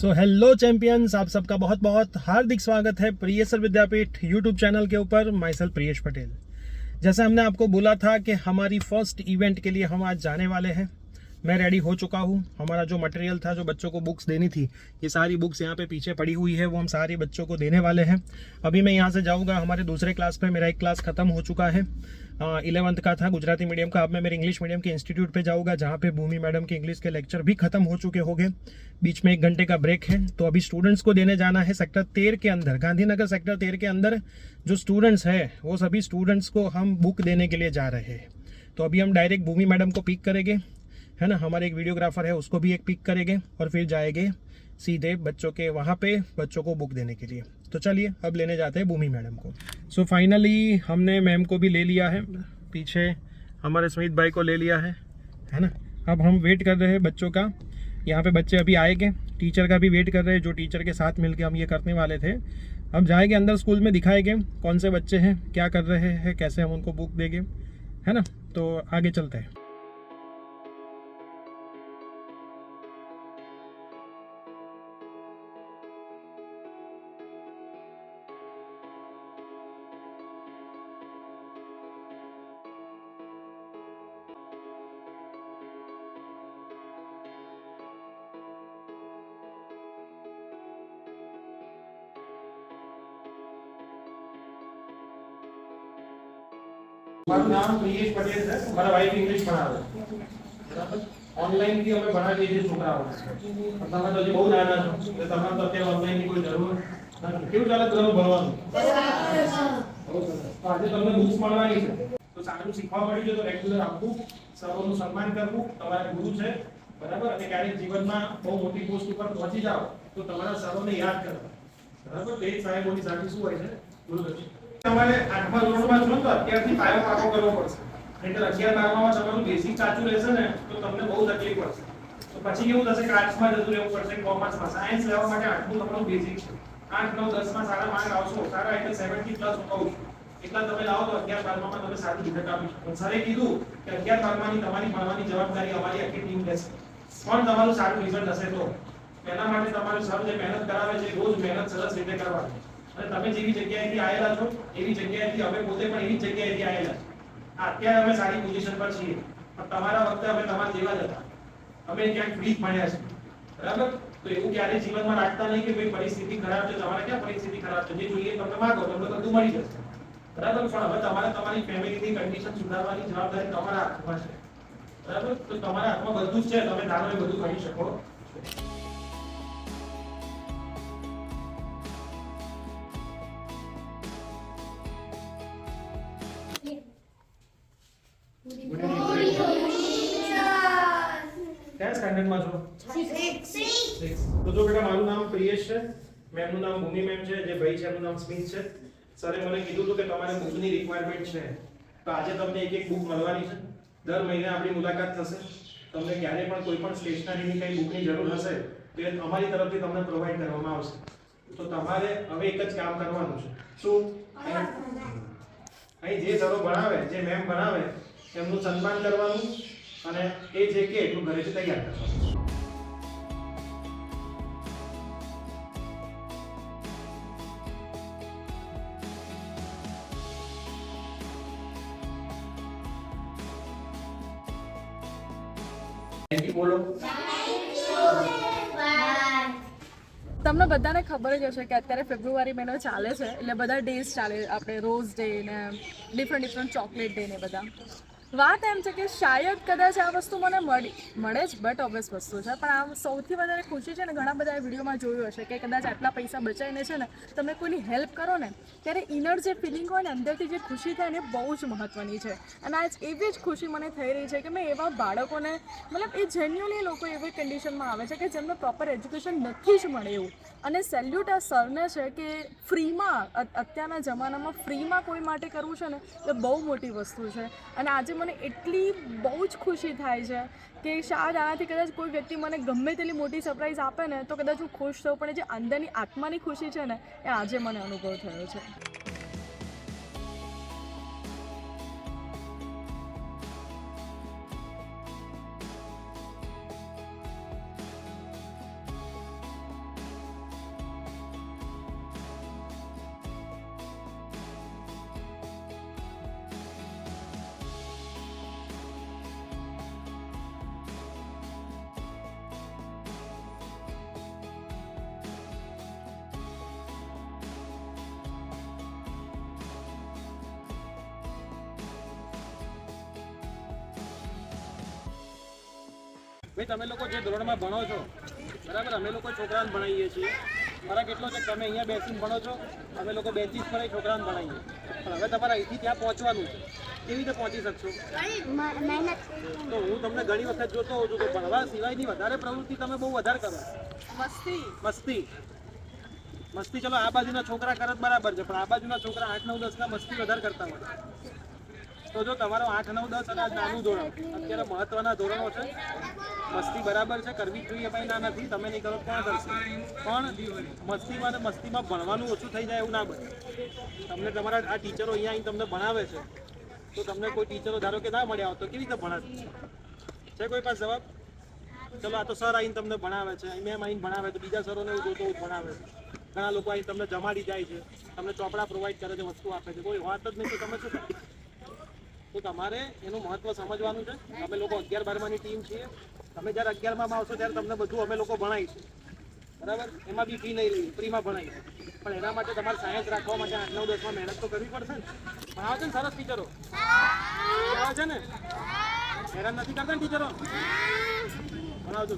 So hello champions, आप सबका बहुत बहुत हार्दिक स्वागत है प्रियसर विद्यापीठ यूट्यूब चैनल के ऊपर। माइसेल्फ प्रियेश पटेल। जैसे हमने आपको बोला था कि हमारी फर्स्ट इवेंट के लिए हम आज जाने वाले हैं। मैं रेडी हो चुका हूँ। हमारा जो मटेरियल था, जो बच्चों को बुक्स देनी थी, ये सारी बुक्स यहाँ पे पीछे पड़ी हुई है, वो हम सारे बच्चों को देने वाले हैं। अभी मैं यहाँ से जाऊँगा हमारे दूसरे क्लास पे। मेरा एक क्लास ख़त्म हो चुका है, 11th का था गुजराती मीडियम का। अब मैं मेरे इंग्लिश मीडियम के इंस्टीट्यूट पे जाऊँगा, जहाँ पे भूमि मैडम के इंग्लिश के लेक्चर भी ख़त्म हो चुके होंगे। बीच में 1 घंटे का ब्रेक है, तो अभी स्टूडेंट्स को देने जाना है सेक्टर 13 के अंदर। गांधीनगर सेक्टर 13 के अंदर जो स्टूडेंट्स हैं, वो सभी स्टूडेंट्स को हम बुक देने के लिए जा रहे हैं। तो अभी हम डायरेक्ट भूमि मैडम को पिक करेंगे, है ना। हमारे एक वीडियोग्राफर है, उसको भी एक पिक करेंगे और फिर जाएंगे सीधे बच्चों के वहाँ पे बच्चों को बुक देने के लिए। तो चलिए अब लेने जाते हैं भूमि मैडम को। सो फाइनली हमने मैम को भी ले लिया है, पीछे हमारे स्मित भाई को ले लिया है ना। अब हम वेट कर रहे हैं बच्चों का। यहाँ पे बच्चे अभी आएंगे, टीचर का भी वेट कर रहे हैं, जो टीचर के साथ मिलके हम ये करने वाले थे। अब जाएंगे अंदर, स्कूल में दिखाएंगे कौन से बच्चे हैं, क्या कर रहे हैं, कैसे हम उनको बुक देंगे, है ना। तो आगे चलते हैं। મારું નામ પ્રિયેશ પટેલ છે। મારા વાઈફ ઇંગ્લિશ ભણાવે બરાબર। ઓનલાઈન થી અમે ભણાવીએ છીએ છોકરાઓને। તમે તો હજી બહુ નાના છો, એટલે તમારે તો અત્યારે ઓનલાઈન ની કોઈ જરૂર નથી। કેવું ચાલે તમારું ભણવાનું? બહુ સરસ। તો આજે તમને બુક્સ મળવાની છે, તો સારું શીખવા મળ્યું છે, તો રેગ્યુલર આપવું, સરોનું સન્માન કરવું, તમારા ગુરુ છે બરાબર। અને ક્યારેક જીવનમાં બહુ મોટી પોસ્ટ ઉપર પહોંચી જાઓ તો તમારા સરોને યાદ કરવા બરાબર। તે જ સાહેબોની સાથે શું હોય છે, ગુરુદક્ષિણા। તમારે 8મા ધોરણમાં છો તો અત્યારથી પાયો પાકો કરવો પડશે, નહીંતર 11-12માં તમારું બેસિક કાચું રહેશે ને તો તમને બહુ તકલીફ પડશે। તો પછી કેવું થશે કે આર્ટ્સમાં જતું રહેવું પડશે, કોમર્સમાં। સાયન્સ લેવા માટે 8મું તમારું બેસિક છે। 8, 9, 10માં સારા માર્ક આવશો, સારા એટલે 70 પ્લસ હોવું, એટલા તમે લાવો તો 11-12માં તમે સારું રિઝલ્ટ આપી શકો। સરે કીધું કે 11-12ની તમારી ભણવાની જવાબદારી અમારી આખી ટીમ લેશે, પણ તમારું સારું રિઝલ્ટ હશે તો એના માટે તમારે સર જે મહેનત કરાવે છે, રોજ મહેનત સરસ રીતે કરવાની। અને તમે જેવી જગ્યાએથી આયેલા છો એવી જગ્યાએથી અમે પોતે પણ એવી જગ્યાએથી આયેલા છે। અત્યારે અમે સારી પોઝિશન પર છીએ, પણ તમારા વખતે અમે તમારા જેવા જ હતા, અમે ક્યાંક ફ્રી ભણ્યા છે બરાબર। તો એવું ક્યારે જીવનમાં રાખતા નહીં કે ભાઈ પરિસ્થિતિ ખરાબ છે, તમારે ક્યાં પરિસ્થિતિ ખરાબ છે, જે જોઈએ તમને માંગો તમને બધું મળી જશે બરાબર। પણ હવે તમારે તમારી ફેમિલીની કન્ડિશન સુધારવાની જવાબદારી તમારા હાથમાં છે બરાબર। તો તમારા હાથમાં બધું જ છે, તમે ધારો એ બધું કરી શકો છો। क्या स्टैंडर्ड में છો? 6। तो जो बेटा મારું નામ પ્રિયેશ છે, મેમનું નામ ભૂમિ મેમ છે, જે ભાઈ છે એનું નામ સ્મિત છે। સરે મને કીધું હતું કે તમારે બુકની રિક્વાયરમેન્ટ છે, તો આજે તમને એક બુક મળવાની છે। દર મહિને આપણી મુલાકાત થશે। તમને ક્યારે પણ કોઈ પણ સ્ટેશનરીની કઈ બુકની જરૂર હશે તો એ અમારી તરફથી તમને પ્રોવાઈડ કરવામાં આવશે। તો તમારે હવે એક જ કામ કરવાનું છે, શું? અહીં જે સરો ભણાવે, જે મેમ ભણાવે એમનું સન્માન કરવાનું, અને એ જે કે એટલું ઘરેથી તૈયાર કરવાનું। થેન્ક યુ બોલો। તમને બધાને ખબર જ હશે કે અત્યારે ફેબ્રુઆરી મહિનો ચાલે છે, એટલે બધા ડેઝ ચાલે, આપણે રોઝ ડે ને ડિફરન્ટ ચોકલેટ ડે ને બધા। વાત એમ છે કે શાયદ કદાચ આ વસ્તુ મને મળે જ, બટ ઓબ્વિયસ વસ્તુ છે, પણ આ સૌથી વધારે ખુશી છે ને, ઘણા બધા વિડીયોમાં જોયું હશે કે કદાચ આટલા પૈસા બચાવીને છે ને તમે કોઈની હેલ્પ કરો ને, ત્યારે ઇનર જે ફિલિંગ હોય ને, અંદરથી જે ખુશી થાય ને, બહુ જ મહત્ત્વની છે। અને આજ એવી જ ખુશી મને થઈ રહી છે કે મેં એવા બાળકોને, મતલબ એ જેન્યુઅલી લોકો એવી કન્ડિશનમાં આવે છે કે જેમને પ્રોપર એજ્યુકેશન નથી જ મળે એવું। અને સેલ્યુટ આ સરને છે કે ફ્રીમાં, અત્યારના જમાનામાં ફ્રીમાં કોઈ માટે કરવું છે ને એ બહુ મોટી વસ્તુ છે। અને આજે મને એટલી બહુ જ ખુશી થાય છે કે શાયદ આનાથી કદાચ કોઈ વ્યક્તિ મને ગમે તેટલી મોટી સરપ્રાઈઝ આપે ને તો કદાચ હું ખુશ થઉં, પણ જે અંદરની આત્માની ખુશી છે ને એ આજે મને અનુભવ થયો છે। ભાઈ તમે લોકો જે ધોરણમાં ભણો છો બરાબર, અમે લોકો છોકરાને ભણાવીએ છીએ, ફરક એટલો છે કે તમે અહીંયા બેસીને ભણો છો, અમે લોકો બેન્ચીસ પર છોકરાને ભણાવીએ, પણ હવે તમારે અહીંથી ત્યાં પહોંચવાનું છે, કેવી રીતે પહોંચી શકશો? તો હું તમને ઘણી વખત જોતો હોઉં છું કે ભણવા સિવાયની વધારે પ્રવૃત્તિ તમે બહુ વધારે કરો. મસ્તી મસ્તી ચલો આ બાજુના છોકરા કરે બરાબર છે, પણ આ બાજુના છોકરા 8, 9, 10 ના મસ્તી વધારે કરતા હોય. તો જો તમારો 8, 9, 10 અને નાનું ધોરણ અત્યારે મહત્વના ધોરણો છે, મસ્તી બરાબર છે, કરવી જ જોઈએ, ભાઈ ના નથી, તમે નહીં કરો કોણ કરશે? પણ મસ્તીમાં ને મસ્તીમાં ભણવાનું ઓછું થઈ જાય એવું ના બને. તમને તમારા આ ટીચરો અહીંયા આવીને તમને ભણાવે છે, તો તમને કોઈ ટીચરો ધારો કે ના મળ્યા હોય તો કેવી રીતે ભણાશે? છે કોઈ પાસે જવાબ? ચલો આ તો સર આવીને તમને ભણાવે છે, મેમ આવીને ભણાવે છે, બીજા સરોને એવું જોતો ભણાવે છે, ઘણા લોકો આવીને તમને જમાડી જાય છે, તમને ચોપડા પ્રોવાઈડ કરે છે, વસ્તુ આપે છે, કોઈ વાત જ નહીં તો તમે શું કરો? તો તમારે એનું મહત્વ સમજવાનું છે. અમે લોકો 11-12ની ટીમ છીએ, તમે જ્યારે 11માં આવશો ત્યારે તમને બધું અમે લોકો ભણાવીશું, બરાબર? એમાં બી ફી નહીં લઈએ, ફ્રીમાં ભણાવીશું, પણ એના માટે તમારે સાયન્સ રાખવા માટે 8, 9, 10માં મહેનત તો કરવી પડશે ને. ભણાવે છે ને સરસ ટીચરો? આવે છે ને? હેરાન નથી કરતા ને ટીચરો? ભણાવજો.